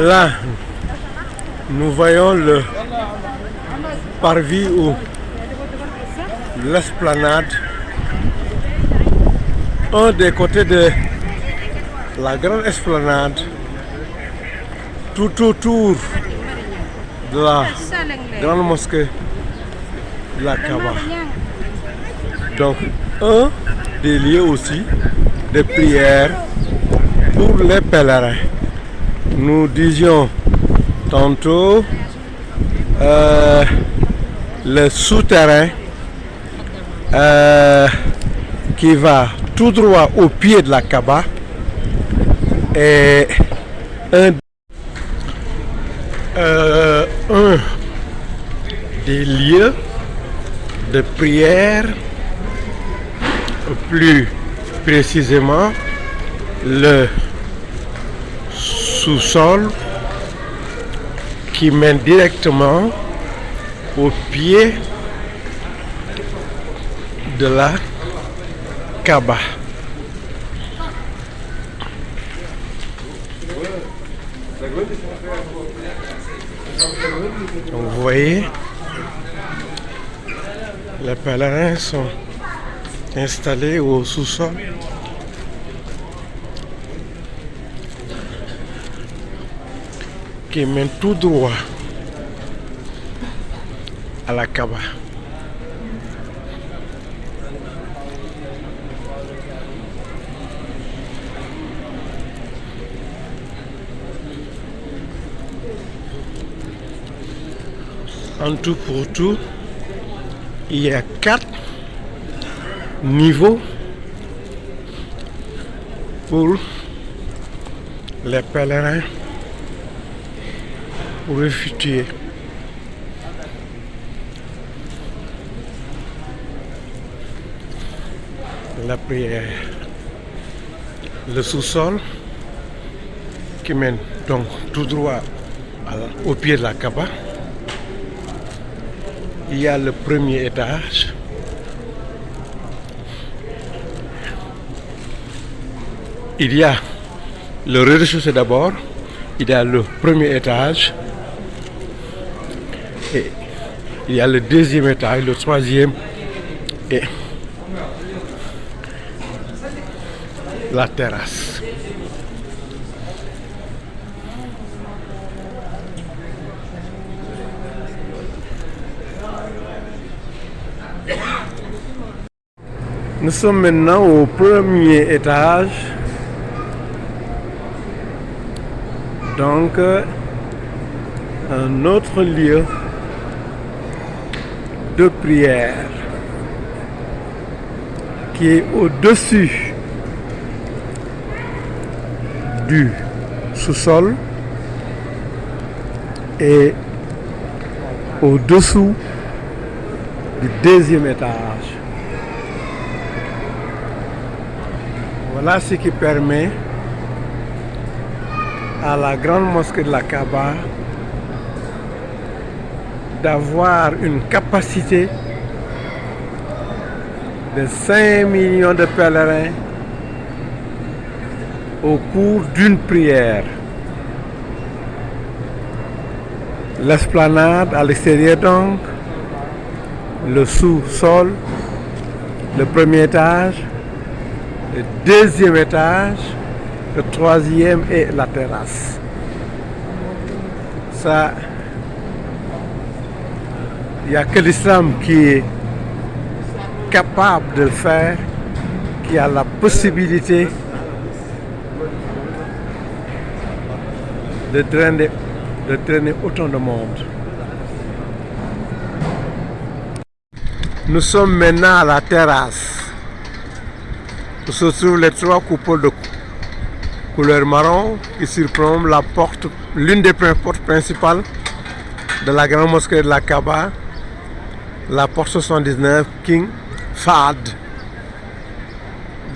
Là, nous voyons le parvis ou l'esplanade, un des côtés de la grande esplanade, tout autour de la grande mosquée de la Kaaba. Donc, un des lieux aussi de prière pour les pèlerins. Nous disions tantôt le souterrain qui va tout droit au pied de la Kaaba est un des lieux de prière, plus précisément le sous-sol qui mène directement au pied de la Kaaba. Donc vous voyez, les pèlerins sont installés au sous-sol. Qui mène tout droit à la Kaaba. En tout pour tout, il y a 4 niveaux pour les pèlerins pour effectuer la prière. Le sous-sol qui mène donc tout droit au pied de la Kaaba. Il y a le premier étage. Il y a le rez-de-chaussée d'abord. Il y a le premier étage. Et il y a le deuxième étage, le troisième et la terrasse. Nous sommes maintenant au premier étage. Donc, un autre lieu de prière qui est au-dessus du sous-sol et au-dessous du deuxième étage. Voilà ce qui permet à la grande mosquée de la Kaaba d'avoir une capacité de 5 millions de pèlerins au cours d'une prière. L'esplanade à l'extérieur donc, le sous-sol, le premier étage, le deuxième étage, le troisième et la terrasse. Ça, il n'y a que l'islam qui est capable de le faire, qui a la possibilité de traîner autant de monde. Nous sommes maintenant à la terrasse où se trouvent les 3 coupoles de couleur marron qui surplombent la porte, l'une des portes principales de la grande mosquée de la Kaaba, la porte 79 King Fahd.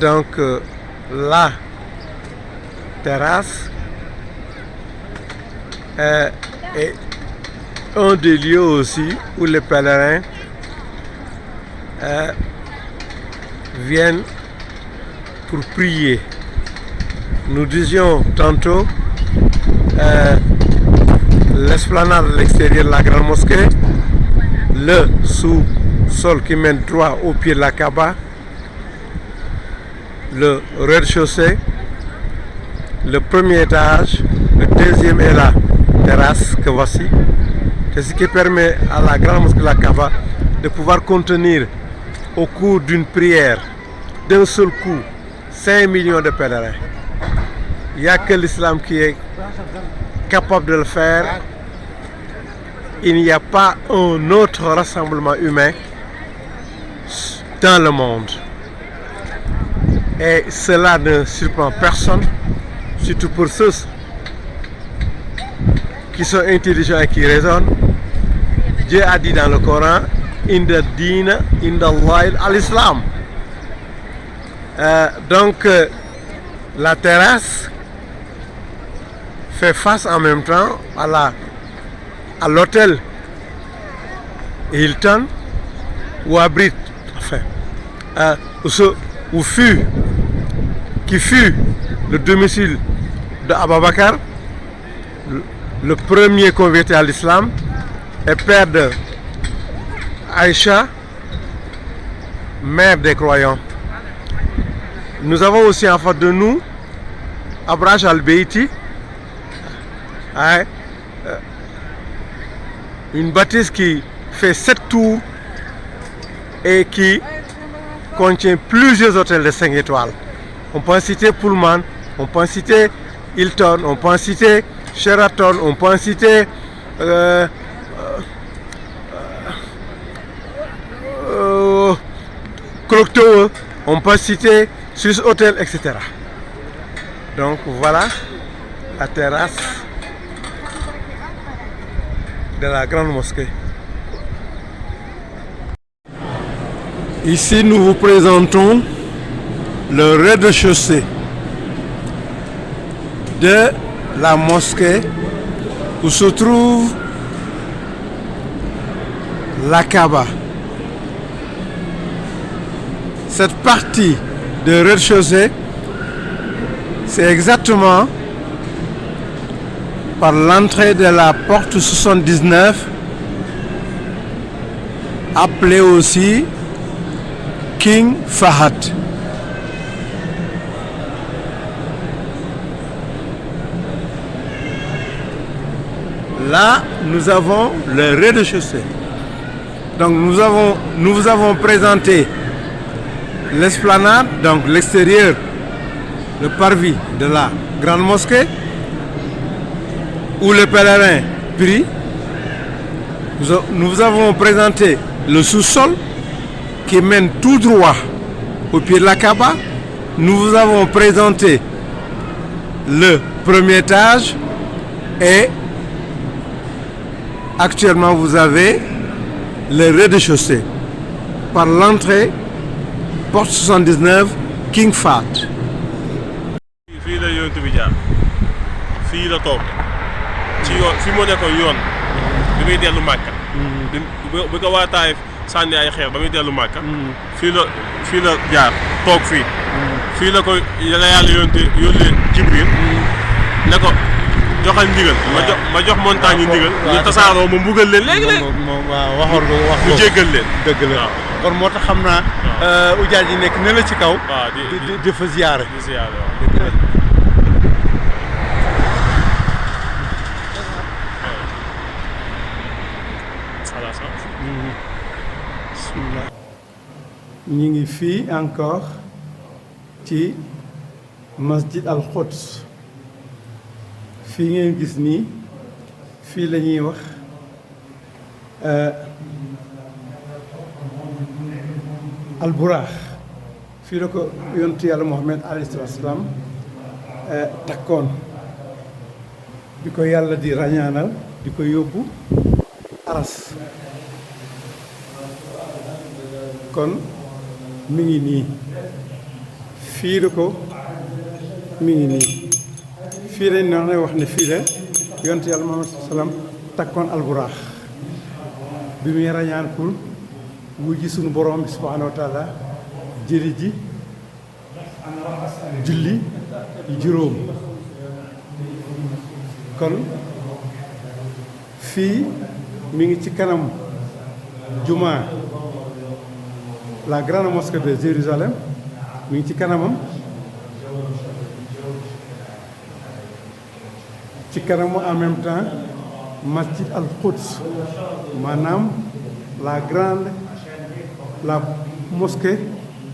Donc la terrasse est un des lieux aussi où les pèlerins viennent pour prier. Nous disions tantôt l'esplanade à l'extérieur de la grande mosquée, le sous-sol qui mène droit au pied de la Kaaba, le rez-de-chaussée, le premier étage, le deuxième est la terrasse que voici. C'est ce qui permet à la grande mosquée de la Kaaba de pouvoir contenir au cours d'une prière, d'un seul coup, 5 millions de pèlerins. Il n'y a que l'islam qui est capable de le faire. Il n'y a pas un autre rassemblement humain dans le monde. Et cela ne surprend personne, surtout pour ceux qui sont intelligents et qui raisonnent. Dieu a dit dans le Coran, Inda dina, inda Allah al-Islam. Donc, la terrasse fait face en même temps à l'hôtel Hilton, où abrite, qui fut le domicile de Abu Bakr, le premier converti à l'islam et père de Aïcha, mère des croyants. Nous avons aussi en face de nous Abraj al-Beiti, une bâtisse qui fait 7 tours et qui contient plusieurs hôtels de 5 étoiles. On peut en citer Pullman, on peut en citer Hilton, on peut en citer Sheraton, on peut en citer Clock Tower, on peut citer Swiss Hotel, etc. Donc voilà la terrasse de la grande mosquée. Ici, nous vous présentons le rez-de-chaussée de la mosquée où se trouve la Kaaba. Cette partie de rez-de-chaussée, c'est exactement par l'entrée de la porte 79, appelée aussi King Fahad. Là, nous avons le rez-de-chaussée. Donc nous vous avons présenté l'esplanade, donc l'extérieur, le parvis de la grande mosquée, où les pèlerins prient. Nous vous avons présenté le sous-sol qui mène tout droit au pied de la Kaaba. Nous vous avons présenté le premier étage et actuellement vous avez le rez-de-chaussée par l'entrée porte 79 King Fahd. fii la yonent bi jaar fii la toog ci yoon fi moo nekkoon yoon bi muy dellu Màkka bi ko waa Taayif sànni ay xeer ba muy dellu Màkka fii la jaar toog fii la ko la yàlla yónnee Jibril ne ko joxal ndigal ma jox montagne yi ndigal ñu tasaaroo ma mbugal leen léegi waxoon nga wax ñu jéggal leen dëgg la kon moo tax xam naa ujaaj yi nekk ne la ci kaw di fa ziyaare ñu ngi fii encore ci masjid al Quds fii ngeen gis nii fii la ñuy wax al buraax fii la ko yontu yàlla Muhammad alayhi salaatu wa salaam takkoon di ko yàlla di rañaanal di ko yóbbu aras kon mi ngi nii fii la ko mi ngi nii fii lañ ne wax ne fii la yontu yàlla Muhammad salaam takkoon al buraax bi muy rañaan pour wuy ji suñu borom bi subhaanahu wa taala jëli ji julli juróom kon fii mi ngi ci kanam juma la grande mosquée de Jérusalem mi ngi ci kanamam ci kanamu en même temps masjid al Quds maanaam la mosquée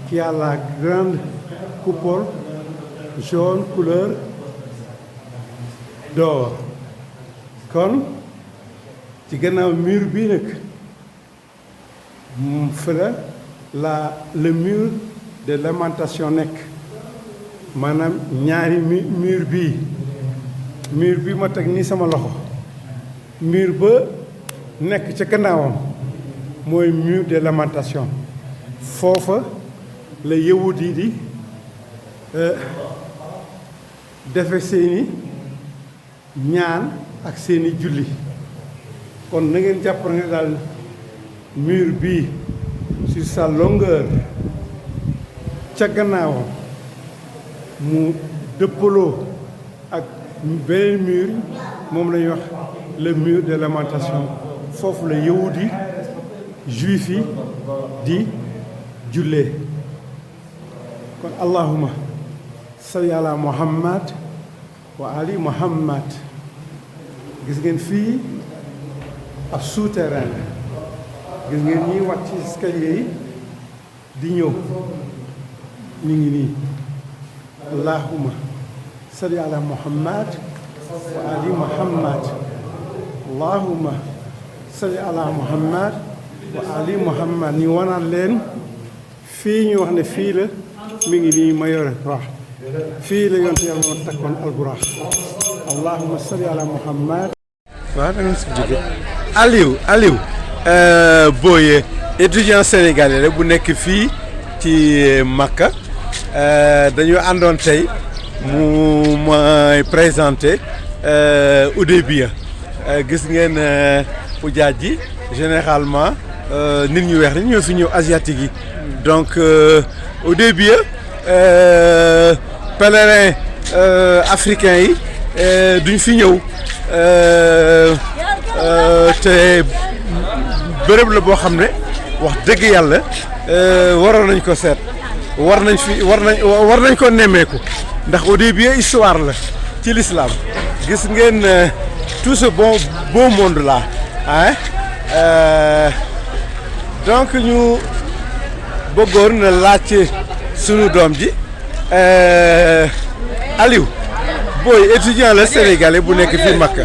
qui a la grande coupole jaune couleur d'or kon ci gannaaw mur bii nag fa le mur de lamentation nekk maanaam ñaari mur bii ma teg nii sama loxo mur ba nekk ca gannaawam mooy mur de lamentation foofa la yawut yi di defe seeni ñaan ak seeni julli kon na ngeen jàpp ne daal mur bii sur sa longueur ca gannaawam mu dëppaloo ak beneen mur moom la ñuy wax le mur de lamentation foofu la yawut yi juif yi di jullee kon allahuma salli ala muhammad wa ali muhammad gis ngeen fii ab souterrain gis ngeen ñiy wàcc ci escalier yi di ñëw ñu ngi nii allahuma salli ala muhammad wa ali muhammad allahuma salli ala muhammad wa ali muhammad ñu wanaat leen fii ñu wax ne fii la mi ngi nii ma yore waaw fii la yonte yàlla moo takkoon alburaax allahuma salli ala muhammad waaw da nga si jóge Aliou Boye étudiant sénégalais la bu nekk fii ci Makka dañu àndoon tey mu may présenté Hudaybiya gis ngeen ujaaj ji généralement nit ñu weex ñi ñoo fi ñëw asiatique yi donc Hudaybiya pèlerin africain yi duñ fi ñëw te bërëb la boo xam ne wax dëgg yàlla waroon nañ ko seet war nañ ko nemmeeku ndax Hudaybiya histoire la ci l'islam gis ngeen tout ce beau monde là hein donc ñu bëggoon na laajte sunu doom ji Aliou Boye étudiant la sénégalais bu nekk fii Makka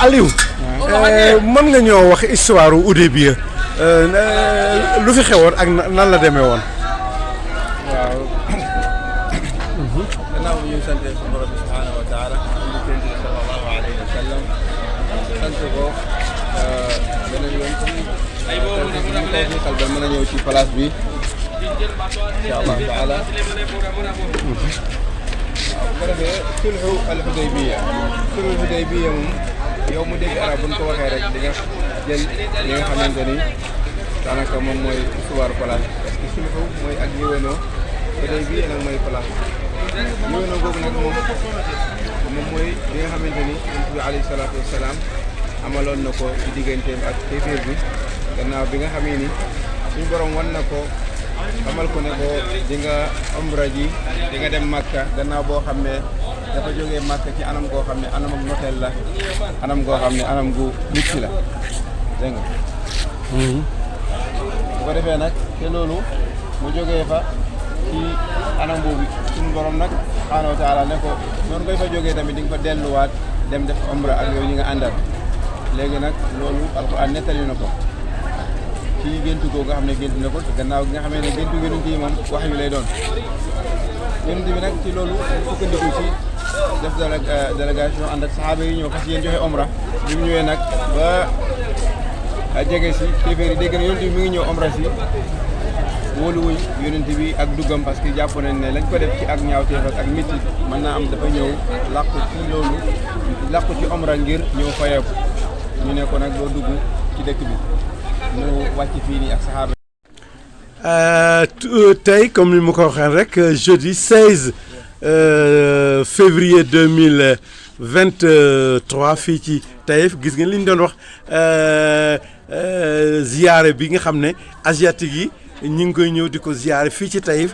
Aliou mën nga ñoo wax histoire u Hudaybiya lu fi xewoon ak nan la demee woon. waaw gannaaw bu ñu sante suñu borom bi subhaanahu wa taala ñu tënk sallallahu alayhi wa sallam sant ko beneen yoon comme mën a ñëw ci place bi incha allah taala bu ko defee sulhu al Hudaybiya moom yow mu dégg arab bu ñu ko waxee rek di nga jël li nga xamante ni daanaka moom mooy histoire place parce que sulhu mooy ak yéwénoo Hudaybiya nag mooy place yéwénoo boobu nag moom mooy li nga xamante ni Yonent bi alayhi salaatu wasalaam amaloon na ko ci digganteem ak kéeféer bi gannaaw bi nga xamee ni suñu borom wan na ko xamal ko ne ko di nga umra ji di nga dem Makka gannaaw boo xam ne dafa jógee Makka ci anam goo xam ne anam ak noteel la anam goo xam ne anam gu mucc la dégg nga bu ko defee nag te loolu mu jógee fa ci anam boobu suñu borom nag subhaanahu wa taala ne ko noonu koy fa jógee tamit di nga fa delluwaat dem def umra ak yooyu ñi nga àndal léegi nag loolu alxuraan nettali na ko ci géntu googu nga xam ne gént na ko gannaaw gi nga xamee ne géntu yonent yi moom wax yu lay doon yonent bi nag ci loolu sukkandiku ci def délégation ànd ak saxaaba yi ñëw fas yéen joxe omra bi mu ñëwee nag ba jege si kéeféer yi dégg na yonent bi mi ngi ñëw omra si wóoluwuñ yonent bi ak duggam parce que jàpp nañ ne lañ ko def ci ak ñaawteef ak métti mën naa am dafa ñëw làqu ci loolu làqu ci omra ngir ñëw fayeeku ñu ne ko nag doo dugg ci dëkk bi ñu wàcc fii nii ak saxaaba tey comme ni ma ko waxee rek jeudi 16 février 23 fii ci Taïf gis ngeen li ñu doon wax ziyaare bi nga xam ne asiatique yi ñu ngi koy ñëw di ko ziyaare fii ci Taïf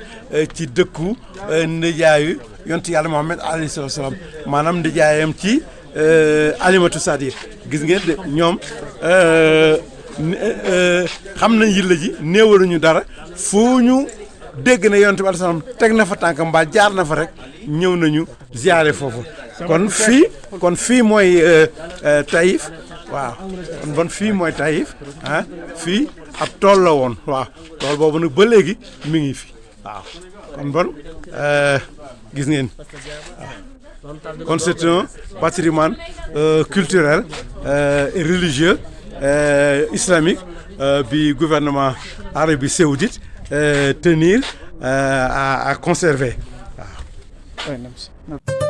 ci dëkku ndijaayu yontu yàlla Muhammad alayhi salaatu salaam maanaam ndijaayam ci Alimatu Saadiya gis ngeen de ñoom xam nañ yilla ji néewaluñu dara fu ñu dégg na yonent bi alayhi salaam teg na fa tànk mbaa jaar na fa rek ñëw nañu ziyaare foofu kon fii mooy Taïf waaw kon bon fii mooy Taïf ah fii ab tool la woon waaw tool boobu nag ba léegi mi ngi fi waaw kon bon gis ngeen waaw kon c'est un patrimoine culturel et religieux islamique bi gouvernement Arabie Saoudite tenir à conserver waaw